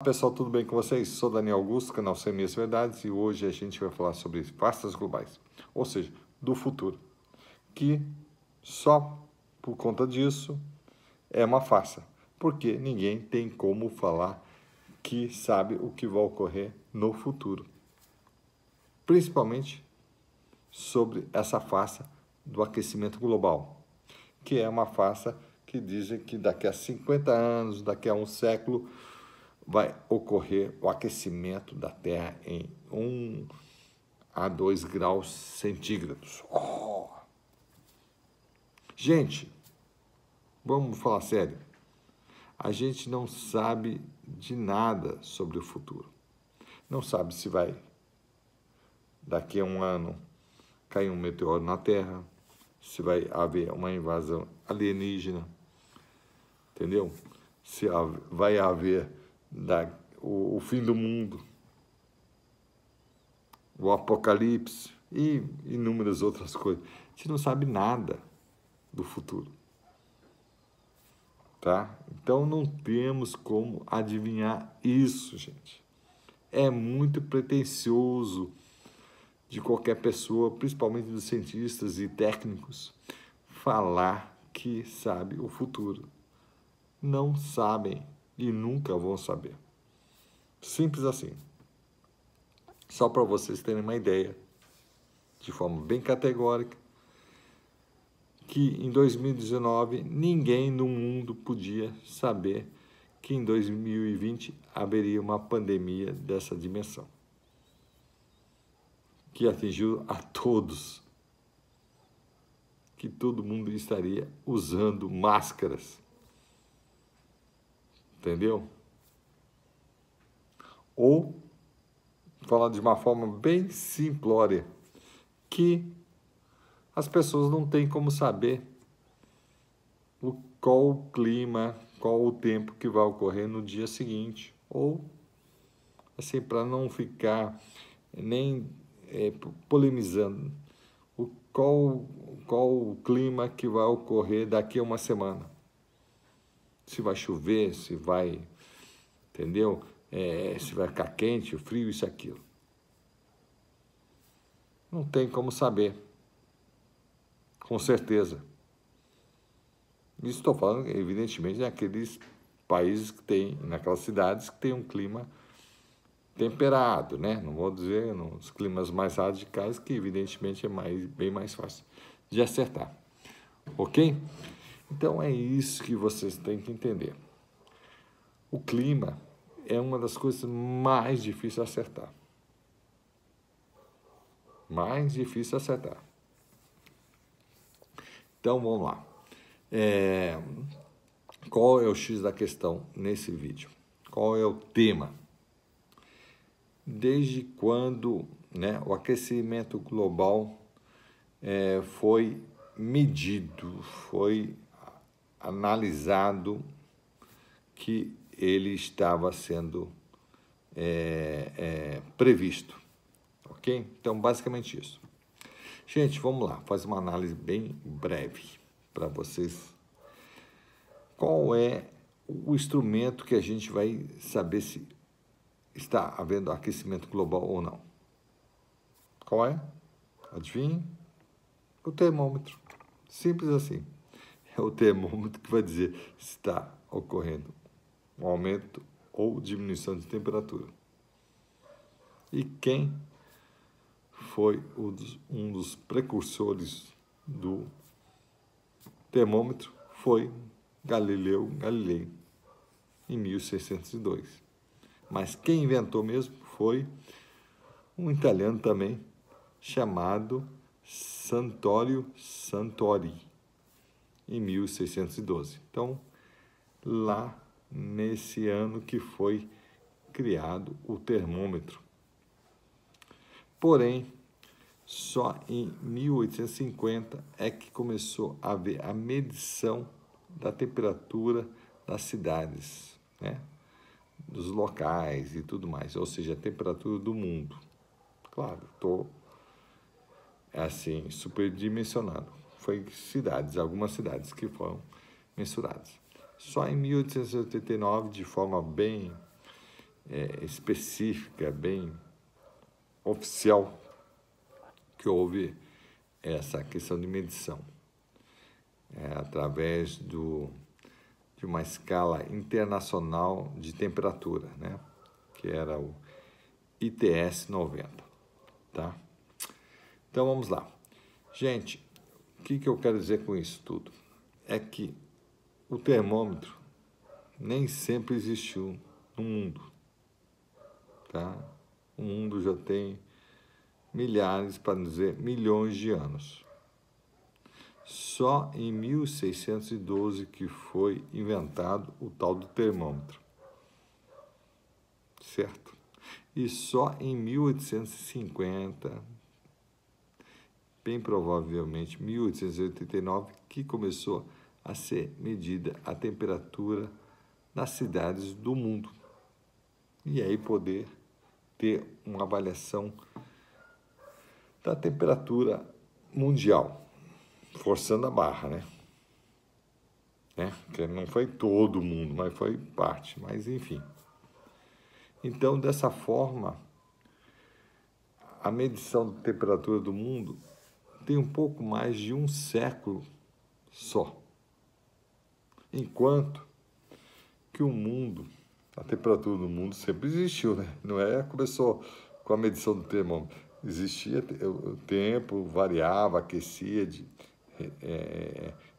Pessoal, tudo bem com vocês? Sou Daniel Augusto, canal 100 Minhas Verdades, e hoje a gente vai falar sobre farsas globais, ou seja, do futuro, que só por conta disso é uma farsa, porque ninguém tem como falar que sabe o que vai ocorrer no futuro, principalmente sobre essa farsa do aquecimento global, que é uma farsa que dizem que daqui a 50 anos, daqui a um século, vai ocorrer o aquecimento da Terra em 1 a 2 graus centígrados. Gente, vamos falar sério. A gente não sabe de nada sobre o futuro. Não sabe se vai, daqui a um ano, cair um meteoro na Terra, se vai haver uma invasão alienígena, entendeu? Se vai haver o fim do mundo, o apocalipse e inúmeras outras coisas. A gente não sabe nada do futuro, tá? Então não temos como adivinhar isso, gente. É muito pretensioso de qualquer pessoa, principalmente dos cientistas e técnicos, falar que sabe o futuro. Não sabem e nunca vão saber. Simples assim. Só para vocês terem uma ideia, de forma bem categórica, que em 2019 ninguém no mundo podia saber que em 2020 haveria uma pandemia dessa dimensão, que atingiu a todos, que todo mundo estaria usando máscaras, entendeu? Ou, falar de uma forma bem simplória, que as pessoas não têm como saber qual o clima, qual o tempo que vai ocorrer no dia seguinte, ou assim, para não ficar nem polemizando, qual o clima que vai ocorrer daqui a uma semana, se vai chover, se vai, entendeu? Se vai ficar quente, frio, isso, aquilo. Não tem como saber, com certeza. Isso estou falando, evidentemente, naqueles países que tem, naquelas cidades que tem um clima temperado, né? Não vou dizer nos climas mais radicais, que evidentemente é bem mais fácil de acertar. Ok? Então é isso que vocês têm que entender. O clima é uma das coisas mais difíceis de acertar. Mais difícil de acertar. Então vamos lá. Qual é o X da questão nesse vídeo? Qual é o tema? Desde quando, né, o aquecimento global foi medido, foi analisado que ele estava sendo previsto, ok? Então, basicamente isso. Gente, vamos lá, fazer uma análise bem breve para vocês. Qual é o instrumento que a gente vai saber se está havendo aquecimento global ou não? Qual é? Adivinhe? O termômetro. Simples assim. É o termômetro que vai dizer se está ocorrendo um aumento ou diminuição de temperatura. E quem foi um dos precursores do termômetro foi Galileu Galilei, em 1602. Mas quem inventou mesmo foi um italiano também, chamado Santoro Santori, em 1612. Então, lá nesse ano que foi criado o termômetro. Porém, só em 1850 é que começou a haver a medição da temperatura das cidades, né? Dos locais e tudo mais, ou seja, a temperatura do mundo. Claro, estou assim, superdimensionado. Foi algumas cidades que foram mensuradas. Só em 1889, de forma bem específica, bem oficial, que houve essa questão de medição, através de uma escala internacional de temperatura, né? Que era o ITS 90, tá? Então, vamos lá. Gente, o que eu quero dizer com isso tudo? É que o termômetro nem sempre existiu no mundo, tá? O mundo já tem milhares, para não dizer milhões de anos. Só em 1612 que foi inventado o tal do termômetro, certo? E só em 1850, bem provavelmente 1889, que começou a ser medida a temperatura nas cidades do mundo. E aí poder ter uma avaliação da temperatura mundial, forçando a barra, né? Porque não foi todo mundo, mas foi parte, mas enfim. Então, dessa forma, a medição da temperatura do mundo tem um pouco mais de um século só. Enquanto que o mundo, a temperatura do mundo sempre existiu, né? Não é começou com a medição do termômetro. Existia o tempo, variava, aquecia,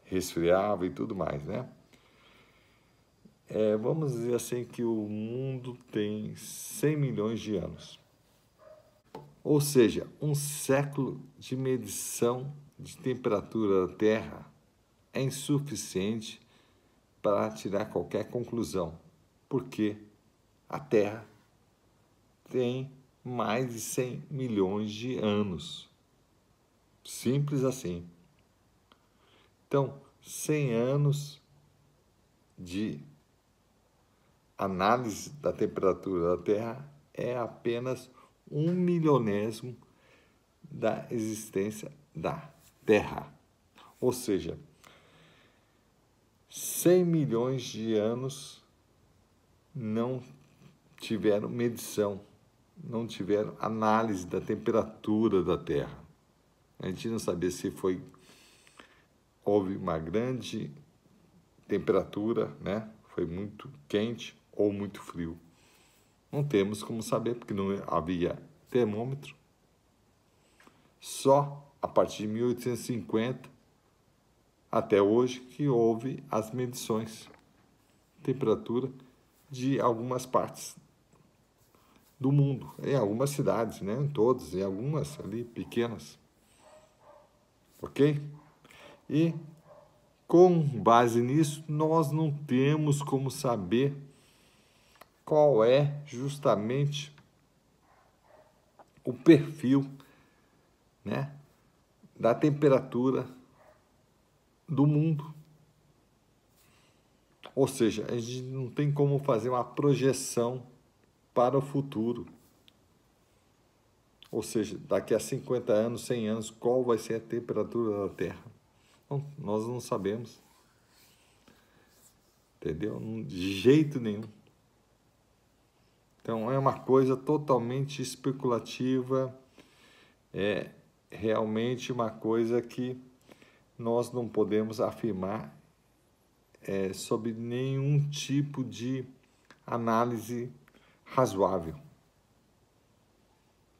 resfriava e tudo mais, né? Vamos dizer assim que o mundo tem 100 milhões de anos. Ou seja, um século de medição de temperatura da Terra é insuficiente para tirar qualquer conclusão, porque a Terra tem mais de 100 milhões de anos. Simples assim. Então, 100 anos de análise da temperatura da Terra é apenas 1/1000º da existência da Terra. Ou seja, 100 milhões de anos não tiveram medição, não tiveram análise da temperatura da Terra. A gente não sabia se houve uma grande temperatura, né? Foi muito quente ou muito frio. Não temos como saber, porque não havia termômetro. Só a partir de 1850 até hoje que houve as medições de temperatura de algumas partes do mundo, em algumas cidades, né? Em todas, em algumas ali pequenas. Ok? E com base nisso, nós não temos como saber qual é justamente o perfil, né, da temperatura do mundo. Ou seja, a gente não tem como fazer uma projeção para o futuro. Ou seja, daqui a 50 anos, 100 anos, qual vai ser a temperatura da Terra? Não, nós não sabemos. Entendeu? De jeito nenhum. Então, é uma coisa totalmente especulativa, é realmente uma coisa que nós não podemos afirmar sob nenhum tipo de análise razoável.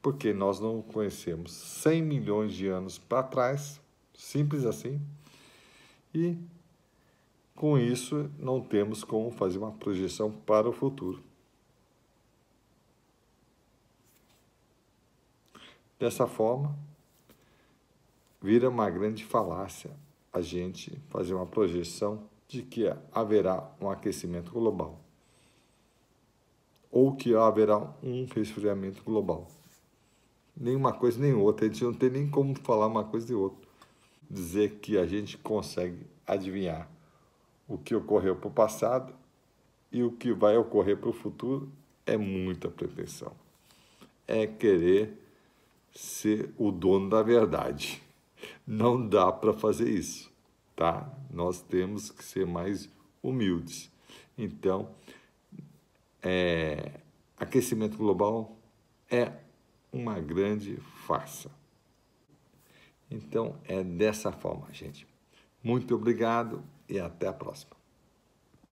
Porque nós não conhecemos 100 milhões de anos para trás, simples assim, e com isso não temos como fazer uma projeção para o futuro. Dessa forma, vira uma grande falácia a gente fazer uma projeção de que haverá um aquecimento global ou que haverá um resfriamento global. Nenhuma coisa nem outra, a gente não tem nem como falar uma coisa e outra. Dizer que a gente consegue adivinhar o que ocorreu para o passado e o que vai ocorrer para o futuro é muita pretensão. É querer ser o dono da verdade. Não dá para fazer isso, tá? Nós temos que ser mais humildes. Então, aquecimento global é uma grande farsa. Então, é dessa forma, gente. Muito obrigado e até a próxima.